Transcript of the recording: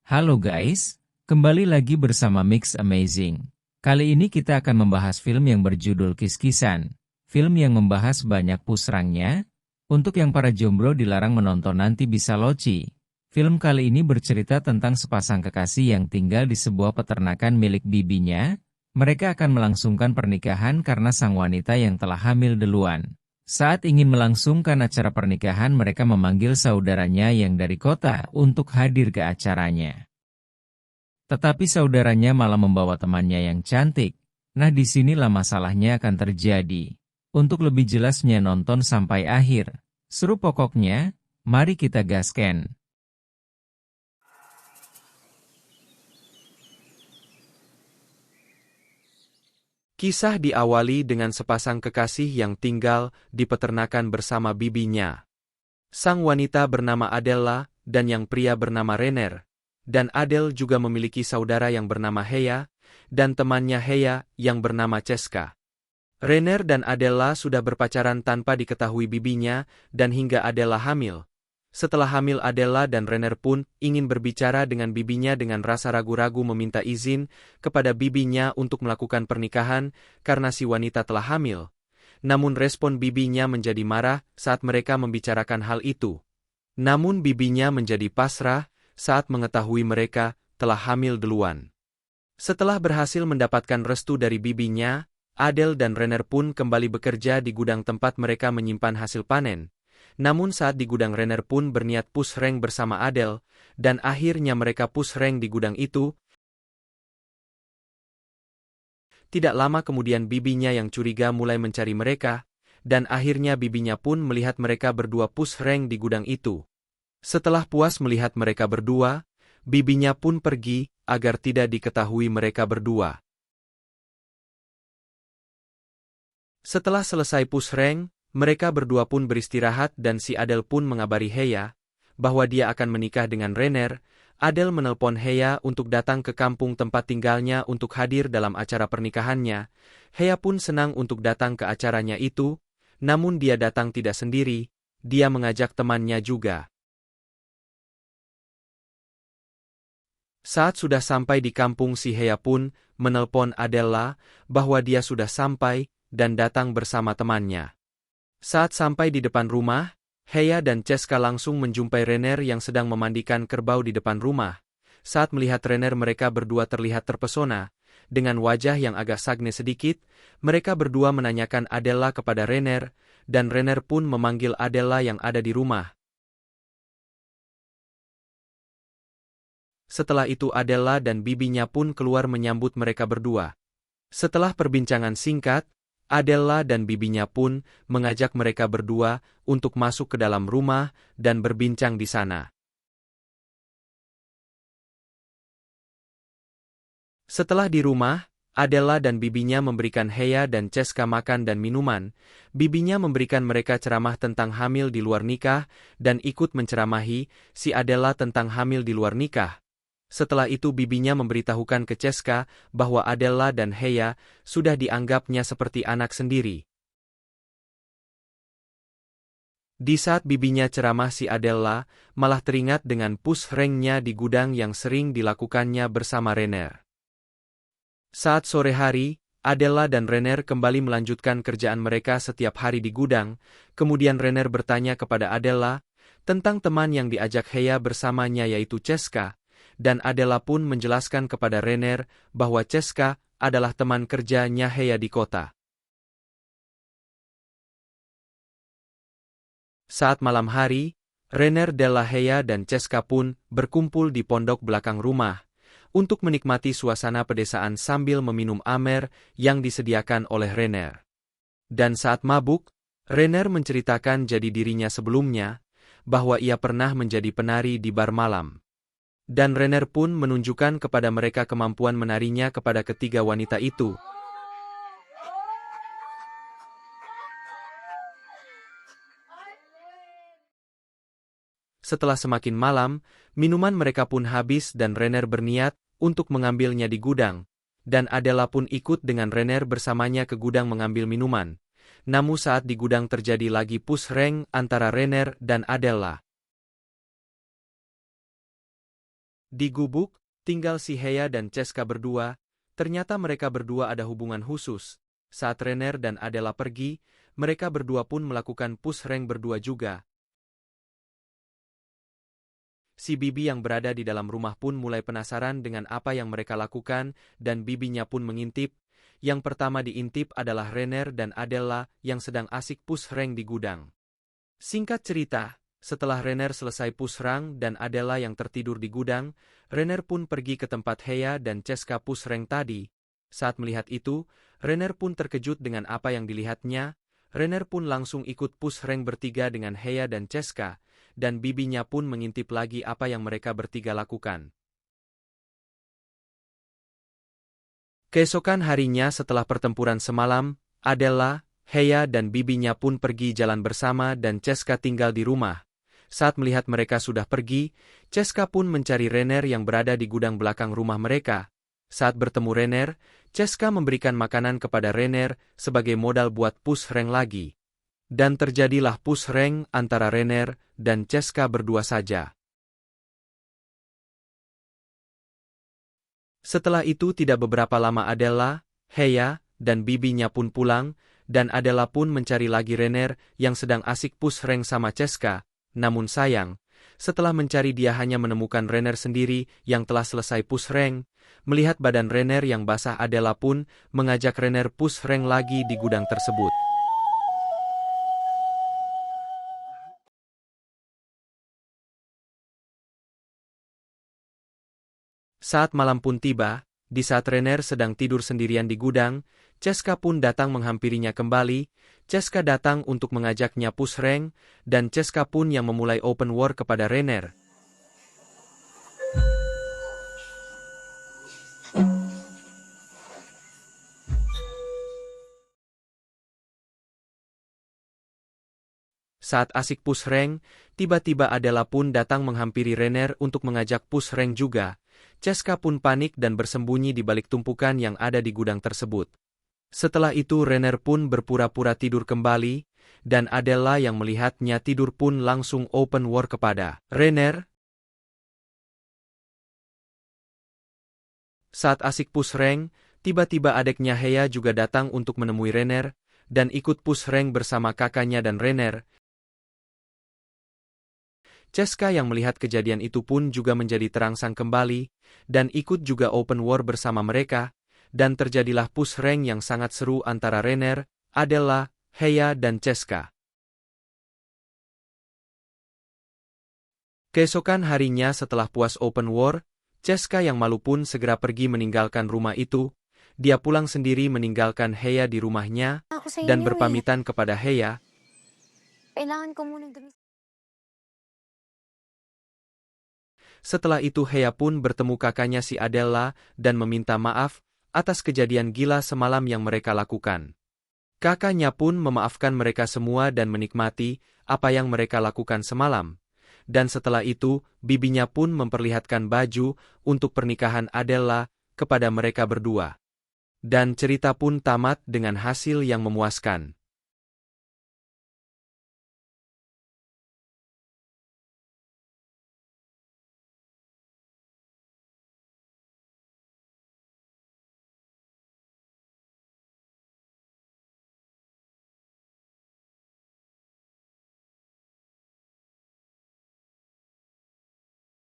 Halo guys, kembali lagi bersama Mix Amazing. Kali ini kita akan membahas film yang berjudul Kis-Kisan. Film yang membahas banyak pusrangnya. Untuk yang para jomblo dilarang menonton nanti bisa loci. Film kali ini bercerita tentang sepasang kekasih yang tinggal di sebuah peternakan milik bibinya. Mereka akan melangsungkan pernikahan karena sang wanita yang telah hamil duluan. Saat ingin melangsungkan acara pernikahan, mereka memanggil saudaranya yang dari kota untuk hadir ke acaranya. Tetapi saudaranya malah membawa temannya yang cantik. Nah, disinilah masalahnya akan terjadi. Untuk lebih jelasnya nonton sampai akhir. Seru pokoknya, mari kita gasken. Kisah diawali dengan sepasang kekasih yang tinggal di peternakan bersama bibinya. Sang wanita bernama Adela, dan yang pria bernama Renner. Dan Adel juga memiliki saudara yang bernama Heya, dan temannya Heya yang bernama Ceska. Renner dan Adela sudah berpacaran tanpa diketahui bibinya, dan hingga Adela hamil. Setelah hamil, Adela dan Renner pun ingin berbicara dengan bibinya dengan rasa ragu-ragu meminta izin kepada bibinya untuk melakukan pernikahan karena si wanita telah hamil. Namun respon bibinya menjadi marah saat mereka membicarakan hal itu. Namun bibinya menjadi pasrah saat mengetahui mereka telah hamil duluan. Setelah berhasil mendapatkan restu dari bibinya, Adel dan Renner pun kembali bekerja di gudang tempat mereka menyimpan hasil panen. Namun saat di gudang, Renner pun berniat push rank bersama Adel, dan akhirnya mereka push rank di gudang itu. Tidak lama kemudian bibinya yang curiga mulai mencari mereka, dan akhirnya bibinya pun melihat mereka berdua push rank di gudang itu. Setelah puas melihat mereka berdua, bibinya pun pergi agar tidak diketahui mereka berdua. Setelah selesai push rank, mereka berdua pun beristirahat dan si Adel pun mengabari Heya bahwa dia akan menikah dengan Renner. Adel menelpon Heya untuk datang ke kampung tempat tinggalnya untuk hadir dalam acara pernikahannya. Heya pun senang untuk datang ke acaranya itu, namun dia datang tidak sendiri, dia mengajak temannya juga. Saat sudah sampai di kampung, si Heya pun menelpon Adela bahwa dia sudah sampai dan datang bersama temannya. Saat sampai di depan rumah, Heya dan Ceska langsung menjumpai Renner yang sedang memandikan kerbau di depan rumah. Saat melihat Renner, mereka berdua terlihat terpesona. Dengan wajah yang agak sagne sedikit, mereka berdua menanyakan Adela kepada Renner, dan Renner pun memanggil Adela yang ada di rumah. Setelah itu Adela dan bibinya pun keluar menyambut mereka berdua. Setelah perbincangan singkat, Adela dan bibinya pun mengajak mereka berdua untuk masuk ke dalam rumah dan berbincang di sana. Setelah di rumah, Adela dan bibinya memberikan Heya dan Ceska makan dan minuman. Bibinya memberikan mereka ceramah tentang hamil di luar nikah dan ikut menceramahi si Adela tentang hamil di luar nikah. Setelah itu bibinya memberitahukan ke Ceska bahwa Adela dan Heya sudah dianggapnya seperti anak sendiri. Di saat bibinya ceramah, si Adela malah teringat dengan push rank-nya di gudang yang sering dilakukannya bersama Renner. Saat sore hari, Adela dan Renner kembali melanjutkan kerjaan mereka setiap hari di gudang. Kemudian Renner bertanya kepada Adela tentang teman yang diajak Heya bersamanya, yaitu Ceska. Dan Adela pun menjelaskan kepada Renner bahwa Ceska adalah teman kerjanya Heya di kota. Saat malam hari, Renner, Della, Heya dan Ceska pun berkumpul di pondok belakang rumah untuk menikmati suasana pedesaan sambil meminum amer yang disediakan oleh Renner. Dan saat mabuk, Renner menceritakan jadi dirinya sebelumnya bahwa ia pernah menjadi penari di bar malam. Dan Renner pun menunjukkan kepada mereka kemampuan menarinya kepada ketiga wanita itu. Setelah semakin malam, minuman mereka pun habis dan Renner berniat untuk mengambilnya di gudang. Dan Adela pun ikut dengan Renner bersamanya ke gudang mengambil minuman. Namun saat di gudang terjadi lagi push rank antara Renner dan Adela. Di gubuk, tinggal si Heya dan Ceska berdua, ternyata mereka berdua ada hubungan khusus. Saat Renner dan Adela pergi, mereka berdua pun melakukan push rank berdua juga. Si Bibi yang berada di dalam rumah pun mulai penasaran dengan apa yang mereka lakukan, dan bibinya pun mengintip. Yang pertama diintip adalah Renner dan Adela yang sedang asik push rank di gudang. Singkat cerita, setelah Renner selesai push rank dan Adela yang tertidur di gudang, Renner pun pergi ke tempat Heya dan Ceska push rank tadi. Saat melihat itu, Renner pun terkejut dengan apa yang dilihatnya. Renner pun langsung ikut push rank bertiga dengan Heya dan Ceska, dan bibinya pun mengintip lagi apa yang mereka bertiga lakukan. Keesokan harinya setelah pertempuran semalam, Adela, Heya dan bibinya pun pergi jalan bersama dan Ceska tinggal di rumah. Saat melihat mereka sudah pergi, Ceska pun mencari Renner yang berada di gudang belakang rumah mereka. Saat bertemu Renner, Ceska memberikan makanan kepada Renner sebagai modal buat push rank lagi. Dan terjadilah push rank antara Renner dan Ceska berdua saja. Setelah itu tidak beberapa lama Adela, Heya, dan bibinya pun pulang, dan Adela pun mencari lagi Renner yang sedang asik push rank sama Ceska. Namun sayang, setelah mencari dia hanya menemukan Renner sendiri yang telah selesai push rank. Melihat badan Renner yang basah, Adela pun mengajak Renner push rank lagi di gudang tersebut. Saat malam pun tiba, di saat Renner sedang tidur sendirian di gudang, Ceska pun datang menghampirinya kembali. Ceska datang untuk mengajaknya push rank, dan Ceska pun yang memulai open war kepada Renner. Saat asik push rank, tiba-tiba Adela pun datang menghampiri Renner untuk mengajak push rank juga. Ceska pun panik dan bersembunyi di balik tumpukan yang ada di gudang tersebut. Setelah itu Renner pun berpura-pura tidur kembali, dan Adela yang melihatnya tidur pun langsung open war kepada Renner. Saat asik push rank, tiba-tiba adiknya Heya juga datang untuk menemui Renner, dan ikut push rank bersama kakaknya dan Renner. Ceska yang melihat kejadian itu pun juga menjadi terangsang kembali, dan ikut juga open war bersama mereka, dan terjadilah push rank yang sangat seru antara Renner, Adela, Heya dan Ceska. Keesokan harinya setelah puas open war, Ceska yang malu pun segera pergi meninggalkan rumah itu. Dia pulang sendiri meninggalkan Heya di rumahnya, dan berpamitan kepada Heya. Kailangan ko munang dumi. Setelah itu Heya pun bertemu kakaknya si Adela dan meminta maaf atas kejadian gila semalam yang mereka lakukan. Kakaknya pun memaafkan mereka semua dan menikmati apa yang mereka lakukan semalam. Dan setelah itu, bibinya pun memperlihatkan baju untuk pernikahan Adela kepada mereka berdua. Dan cerita pun tamat dengan hasil yang memuaskan.